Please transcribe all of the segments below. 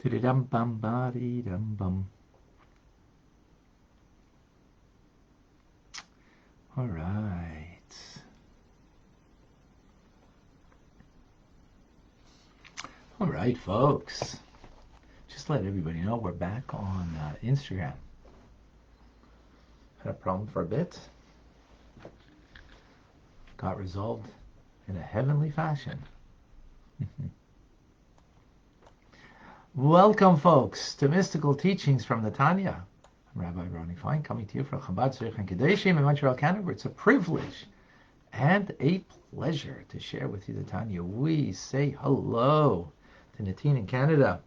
Tididum-bum-ba-dee-dum-bum. All right. All right, folks. Just let everybody know we're back on Instagram. Had a problem for a bit. Got resolved in a heavenly fashion. Welcome, folks, to Mystical Teachings from the Tanya. I'm Rabbi Ronnie Fine, coming to you from Chabad Tzrich and Kedeshim in Montreal, Canada. It's a privilege and a pleasure to share with you the Tanya. We say hello to Natine in Canada,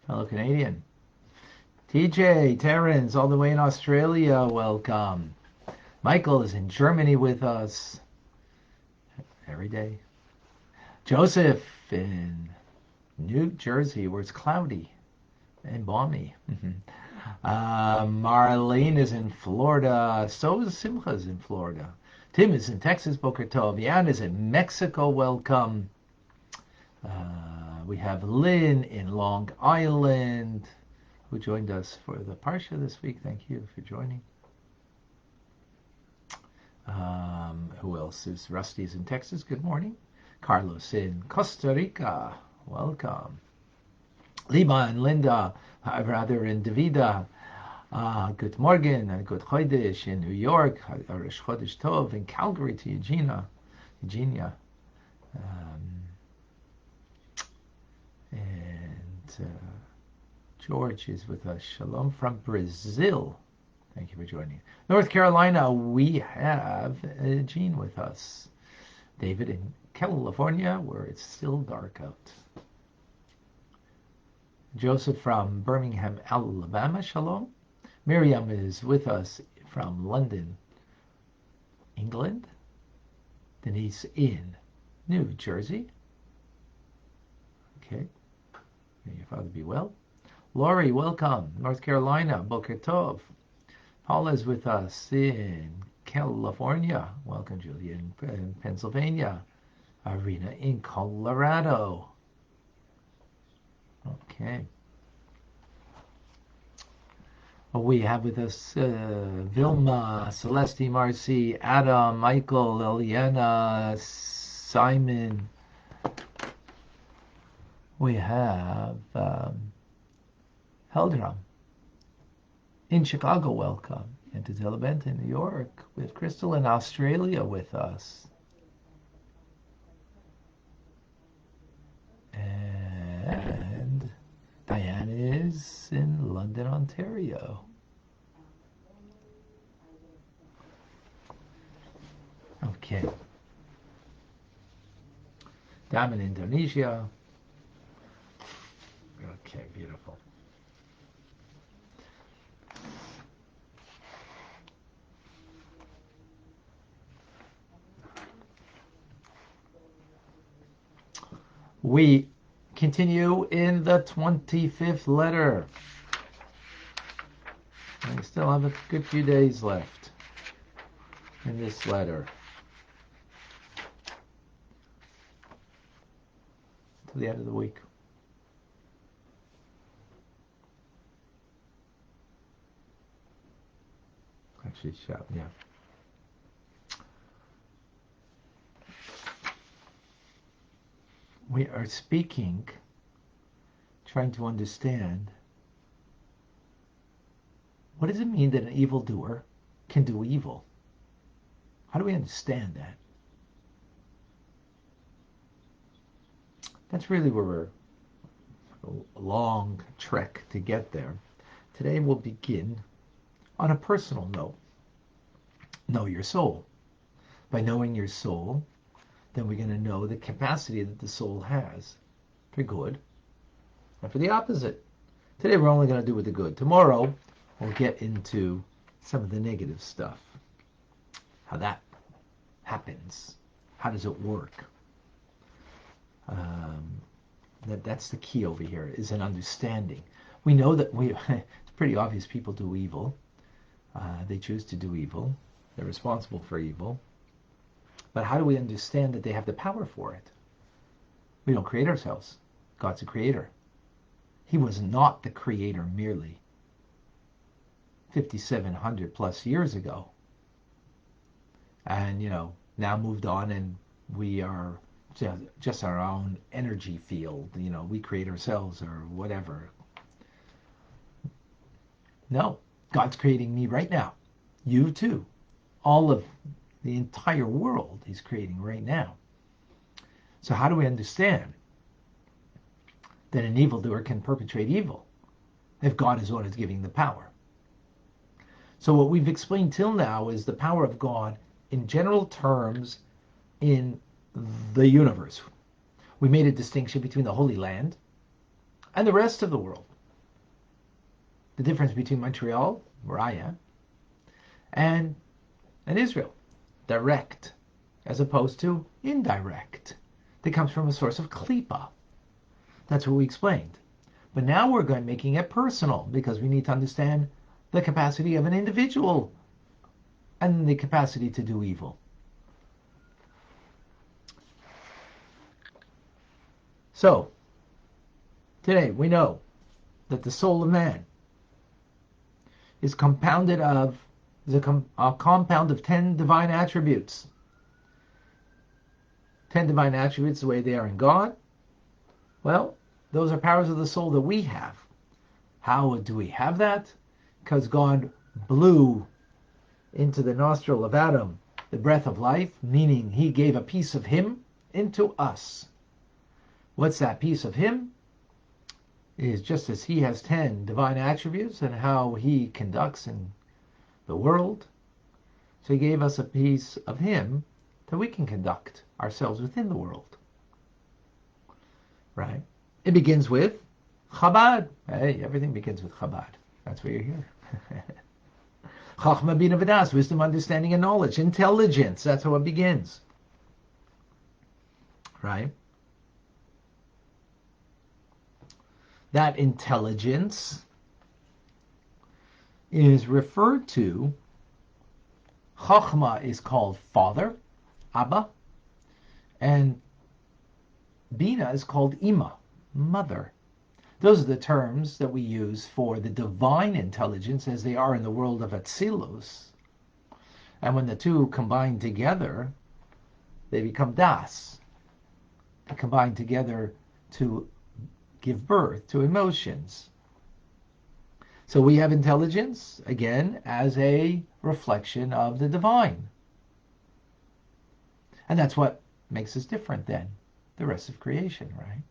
fellow Canadian. TJ, Terrence, all the way in Australia, welcome. Michael is in Germany with us every day. Joseph in New Jersey, where it's cloudy and balmy. Marlene is in Florida. So is Simcha's in Florida. Tim is in Texas, Boker Tov. Jan is in Mexico, welcome. We have Lynn in Long Island, who joined us for the Parsha this week. Thank you for joining. Who else is? Rusty's in Texas. Good morning. Carlos in Costa Rica. Welcome. Lima and Linda, rather in Davida. Good morning and good Chodesh in New York. Rosh Chodesh Tov in Calgary to Eugenia. George is with us. Shalom from Brazil. Thank you for joining. North Carolina, we have Jean with us. David in California, where it's still dark out. Joseph from Birmingham, Alabama, shalom. Miriam is with us from London, England. Denise in New Jersey. Okay. May your father be well. Lori, welcome. North Carolina, Boker Tov. Paula is with us in California. Welcome, Julia, in Pennsylvania. Irina in Colorado. Okay. We have with us Vilma, Celeste, Marcy, Adam, Michael, Eliana, Simon. We have Heldram in Chicago, welcome. And to Delabent in New York. We have Crystal in Australia with us. And Diane is in London, Ontario. Okay. Dam in Indonesia. Okay, beautiful. We continue in the 25th letter. We still have a good few days left in this letter. To the end of the week. Actually, yeah. We are speaking, trying to understand, what does it mean that an evildoer can do evil? How do we understand that? That's really where we're a long trek to get there. Today we'll begin on a personal note. Know your soul. By knowing your soul, then we're going to know the capacity that the soul has for good and for the opposite. Today we're only going to do with the good. Tomorrow we'll get into some of the negative stuff. How that happens. How does it work? That's the key over here, is an understanding. We know that it's pretty obvious people do evil. They choose to do evil. They're responsible for evil. But how do we understand that they have the power for it? We don't create ourselves. God's a creator. He was not the creator merely 5,700 plus years ago. And, now moved on, and we are just our own energy field. We create ourselves or whatever. No, God's creating me right now. You too. All of the entire world He's creating right now. So how do we understand that an evildoer can perpetrate evil if God is the one who's giving the power? So what we've explained till now is the power of God in general terms in the universe. We made a distinction between the Holy Land and the rest of the world. The difference between Montreal, where I am, and Israel. Direct, as opposed to indirect. That comes from a source of klipa. That's what we explained. But now we're making it personal, because we need to understand the capacity of an individual and the capacity to do evil. So, today we know that the soul of man is a compound of 10 divine attributes. 10 divine attributes the way they are in God. Well, those are powers of the soul that we have. How do we have that? Because God blew into the nostril of Adam the breath of life, meaning He gave a piece of Him into us. What's that piece of Him? It is just as He has 10 divine attributes and how He conducts in the world. So He gave us a piece of Him that we can conduct ourselves within the world. Right? It begins with Chabad. Hey, everything begins with Chabad. That's why you're here. Chachma bina v'das, wisdom, understanding, and knowledge. Intelligence, that's how it begins. Right? That intelligence is referred to. Chachma is called father, Abba, and Bina is called Ima, mother. Those are the terms that we use for the divine intelligence as they are in the world of Atzilus. And when the two combine together, they become Das. They combine together to give birth to emotions. So we have intelligence, again, as a reflection of the divine. And that's what makes us different than the rest of creation, right?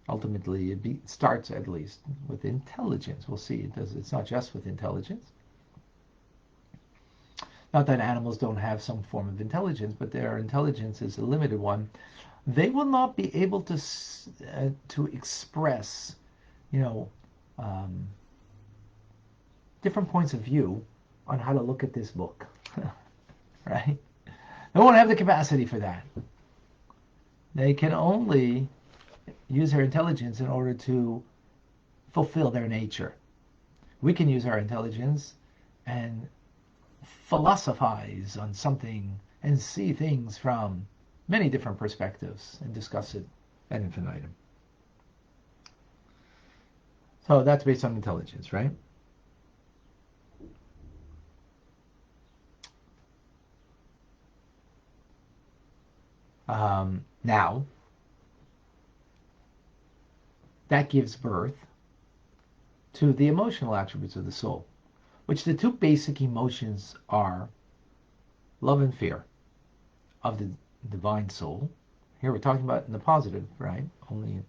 Ultimately, it starts at least with intelligence. We'll see. It's not just with intelligence. Not that animals don't have some form of intelligence, but their intelligence is a limited one. They will not be able to express, different points of view on how to look at this book, right? They won't have the capacity for that. They can only use their intelligence in order to fulfill their nature. We can use our intelligence and philosophize on something and see things from many different perspectives and discuss it ad infinitum. So that's based on intelligence, right? Now, that gives birth to the emotional attributes of the soul, which the two basic emotions are love and fear of the divine soul. Here we're talking about in the positive, right? Only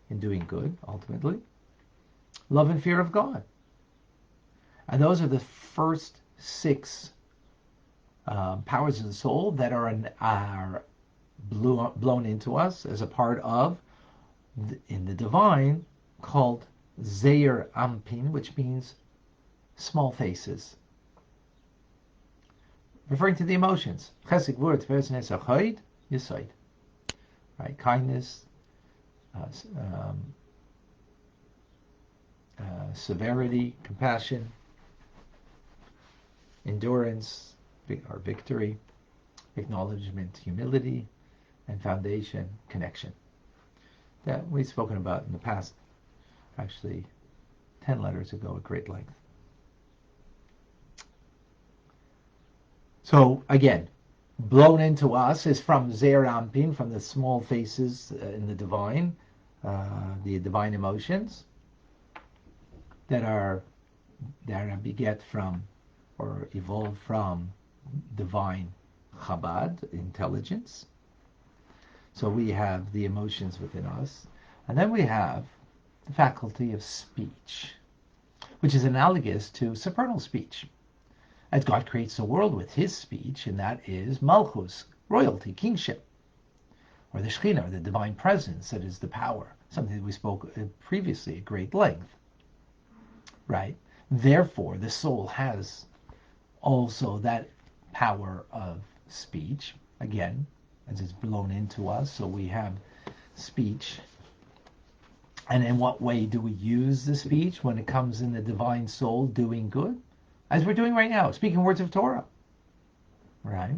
in doing good, ultimately. Love and fear of God. And those are the first 6 powers of the soul that are blown into us as a part of, in the divine, called Zeir Ampin, which means small faces. Referring to the emotions. Chesed, Gvura, Tiferes, Nes, Achayid, Yesod. Right? Kindness, severity, compassion, endurance, or victory, acknowledgement, humility, and foundation connection that we've spoken about in the past, actually 10 letters ago at great length. So again, blown into us is from Zeir Anpin, from the small faces in the divine emotions that are beget from or evolved from divine Chabad, intelligence. So we have the emotions within us, and then we have the faculty of speech, which is analogous to supernal speech. As God creates the world with his speech, and that is Malchus, royalty, kingship, or the Shekhinah, or the divine presence, that is the power, something that we spoke previously at great length. Right? Therefore, the soul has also that power of speech, again, as it's blown into us. So we have speech. And in what way do we use the speech when it comes in the divine soul doing good? As we're doing right now, speaking words of Torah. Right?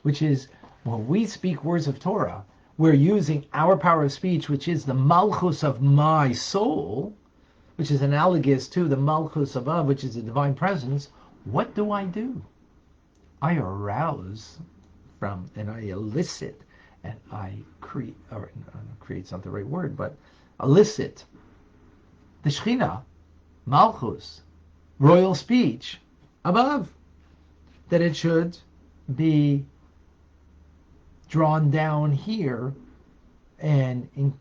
Which is, when we speak words of Torah, we're using our power of speech, which is the Malchus of my soul, which is analogous to the Malchus above, which is the divine presence. What do? I arouse from, and I elicit, and I create, or create's not the right word, but elicit the Shekhinah, Malchus, royal speech above, that it should be drawn down here and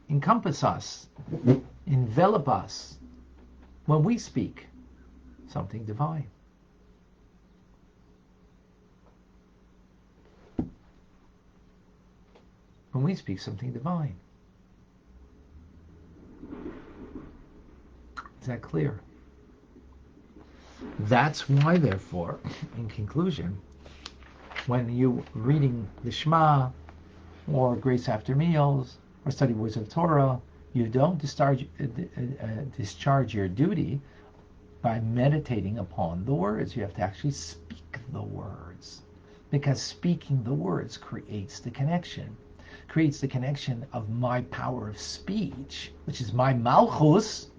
encompass us, envelop us when we speak something divine. When we speak something divine. Is that clear? That's why, therefore, in conclusion, when you reading the Shema or Grace After Meals or study words of Torah, you don't discharge your duty by meditating upon the words. You have to actually speak the words, because speaking the words creates the connection of my power of speech, which is my Malchus,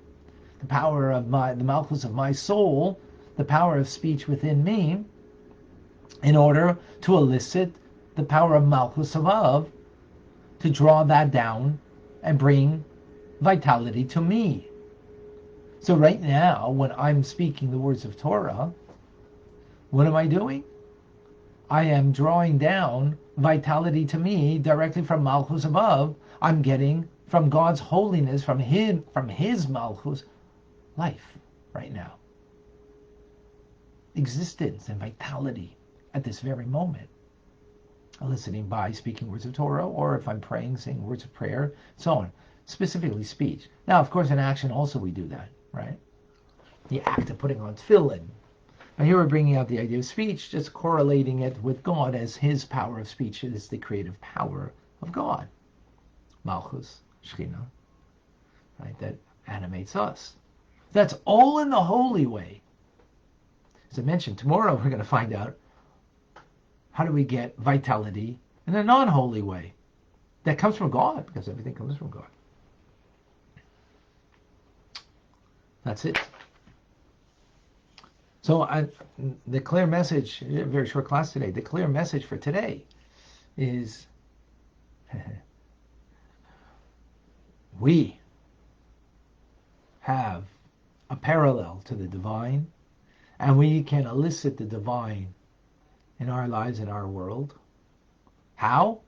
the Malchus of my soul, the power of speech within me, in order to elicit the power of Malchus above, to draw that down and bring vitality to me. So right now, when I'm speaking the words of Torah, what am I doing? I am drawing down vitality to me directly from Malchus above. I'm getting from God's holiness, from his Malchus, life right now. Existence and vitality at this very moment. Eliciting by speaking words of Torah, or if I'm praying, saying words of prayer, so on. Specifically speech. Now, of course, in action also we do that, right? The act of putting on tefillin. And here we're bringing out the idea of speech, just correlating it with God, as his power of speech is the creative power of God. Malchus, Shekhinah, right? That animates us. That's all in the holy way. As I mentioned, tomorrow we're going to find out how do we get vitality in a non-holy way that comes from God, because everything comes from God. That's it. So the clear message, a very short class today, the clear message for today is we have a parallel to the divine, and we can elicit the divine in our lives, in our world. How?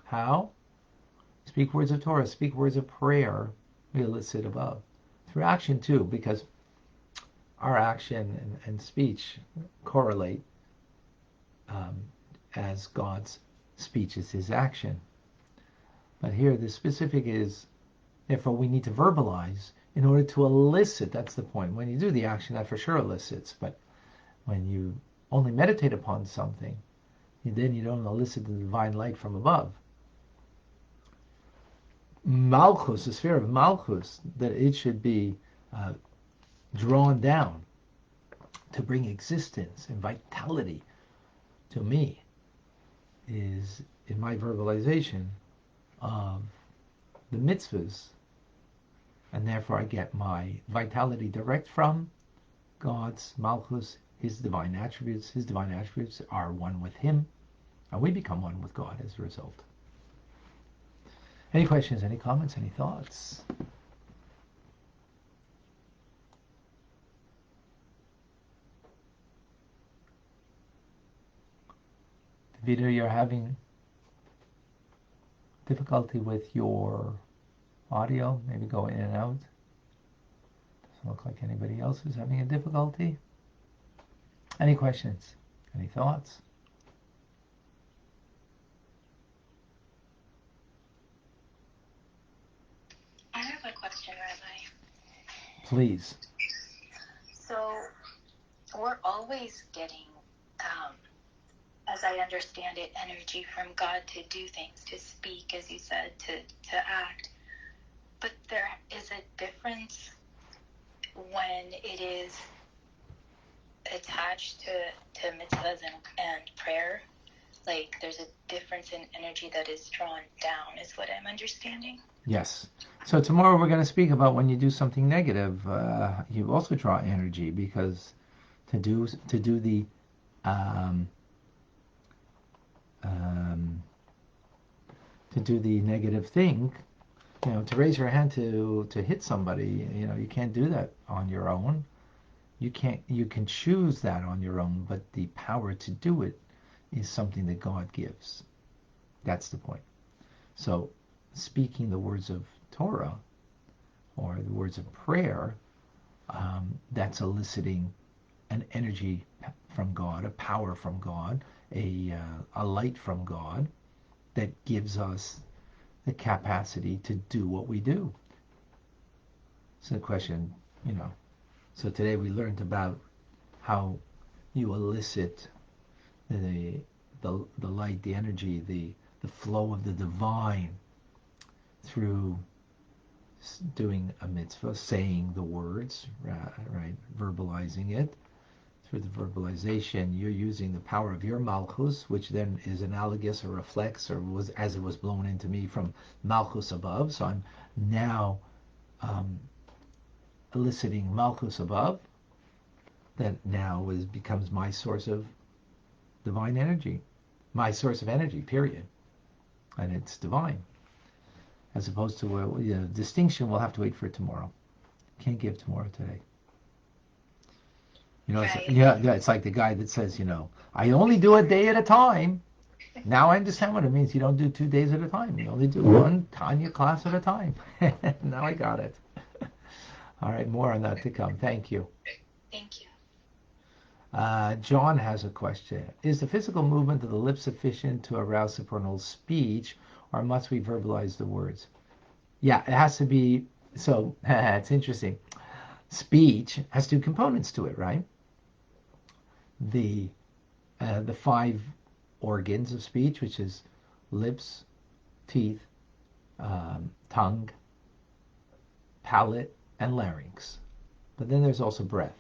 How? Speak words of Torah, speak words of prayer, we elicit above. Through action too, because our action and speech correlate as God's speech is his action. But here the specific is, therefore we need to verbalize in order to elicit. That's the point. When you do the action, that for sure elicits. But when you only meditate upon something, then you don't elicit the divine light from above. Malchus, the sphere of Malchus, that it should be drawn down to bring existence and vitality to me is in my verbalization of the mitzvahs, and therefore I get my vitality direct from God's Malchus, His divine attributes. His divine attributes are one with Him, and we become one with God as a result. Any questions, any comments, any thoughts? Vida, you're having difficulty with your audio, maybe go in and out. Doesn't look like anybody else is having a difficulty. Any questions? Any thoughts? I have a question, Rabbi. Please. So we're always getting, as I understand it, energy from God to do things, to speak, as you said, to act. But there is a difference when it is attached to mitzvahs and prayer. Like there's a difference in energy that is drawn down, is what I'm understanding. Yes. So tomorrow we're going to speak about when you do something negative, you also draw energy, because to do the to do the negative thing, to raise your hand to hit somebody, you can't do that on your own. You can choose that on your own, but the power to do it is something that God gives. That's the point. So speaking the words of Torah or the words of prayer, that's eliciting an energy from God, a power from God, a light from God that gives us the capacity to do what we do. So the question, so today we learned about how you elicit the light, the energy, the flow of the divine through doing a mitzvah, saying the words, right, verbalizing it. Through the verbalization, you're using the power of your malchus, which then is analogous or reflects, or was as it was blown into me from malchus above. So I'm now eliciting malchus above, that now becomes my source of divine energy, my source of energy, period. And it's divine. As opposed to a distinction, we'll have to wait for tomorrow. Can't give tomorrow today. Right. It's like the guy that says, I only do a day at a time. Now I understand what it means. You don't do 2 days at a time. You only do one Tanya class at a time. Now I got it. All right, more on that to come. Thank you. Thank you. John has a question. Is the physical movement of the lips sufficient to arouse supernal speech, or must we verbalize the words? Yeah, it has to be. So it's interesting. Speech has two components to it, right? The 5 organs of speech, which is lips, teeth, tongue, palate, and larynx. But then there's also breath.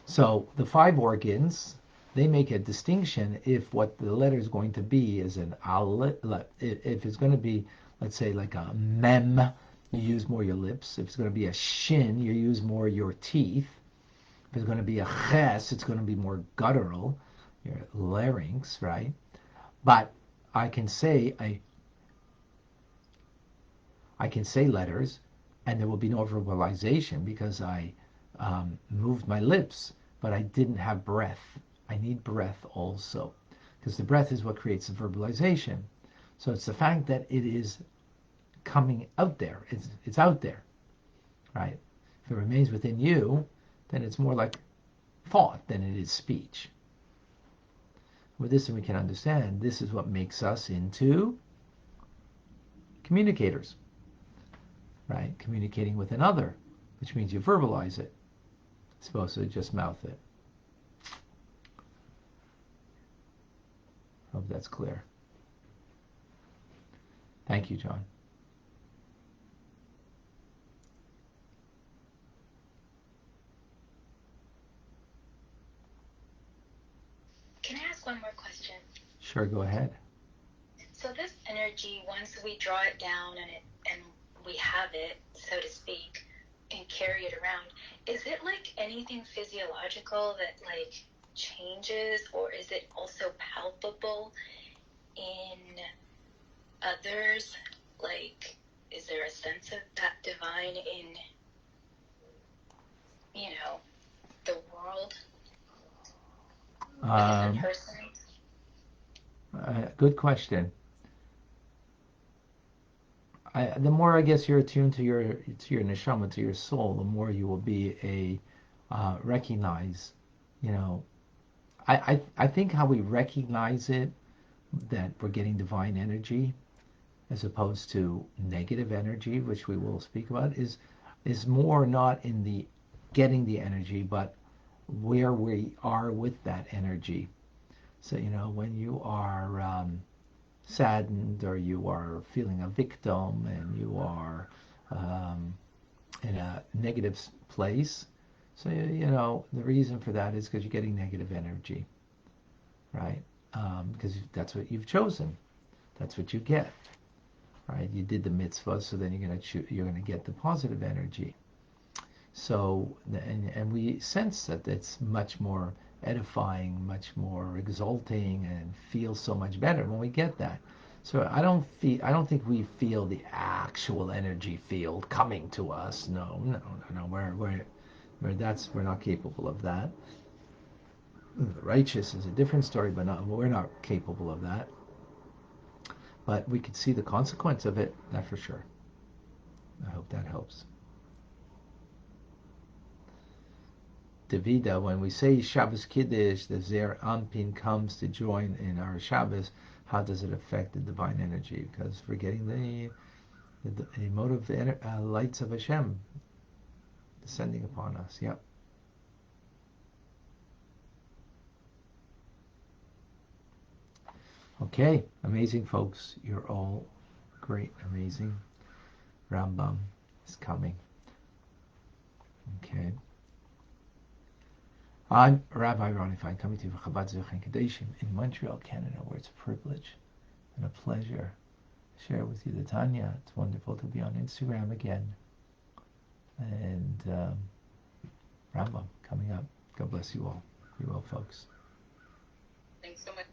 So the 5 organs, they make a distinction if what the letter is going to be is an aleph. If it's going to be, let's say, like a mem, you use more your lips. If it's going to be a shin, you use more your teeth. If it's going to be a ches, it's going to be more guttural, your larynx, right? But I can say letters, and there will be no verbalization because I moved my lips, but I didn't have breath. I need breath also, because the breath is what creates the verbalization. So it's the fact that it is coming out there. It's out there, right? If it remains within you, then it's more like thought than it is speech. With this, we can understand this is what makes us into communicators, right? Communicating with another, which means you verbalize it, as opposed to just mouth it. Hope that's clear. Thank you, John. ask one more question? Sure, go ahead. So this energy, once we draw it down and we have it, so to speak, and carry it around, is it like anything physiological that like changes, or is it also palpable in others? Like, is there a sense of that divine in, the world, within the person? Good question. The more I guess you're attuned to your neshama, to your soul, the more you will be recognize. I think how we recognize it, that we're getting divine energy as opposed to negative energy, which we will speak about, is more not in the getting the energy, but where we are with that energy. So when you are saddened, or you are feeling a victim, and you are in a negative place, so the reason for that is because you're getting negative energy, right? Because that's what you've chosen, that's what you get, right? You did the mitzvah, so then you're gonna get the positive energy. So and we sense that it's much more edifying, much more exalting, and feels so much better when we get that. So I don't think we feel the actual energy field coming to us. No. We're not capable of that. The righteous is a different story, but we're not capable of that. But we could see the consequence of it, that for sure. I hope that helps. Davida, when we say Shabbos Kiddush, the Zer Anpin comes to join in our Shabbos, how does it affect the divine energy? Because we're getting the emotive lights of Hashem descending upon us. Yep. Okay, amazing folks. You're all great, amazing. Rambam is coming. Okay. I'm Rabbi Ronnie Fine, coming to you from Chabad Zechin Kadeshim in Montreal, Canada, where it's a privilege and a pleasure to share with you the Tanya. It's wonderful to be on Instagram again. And Rambam coming up. God bless you all. Be well, folks. Thanks so much.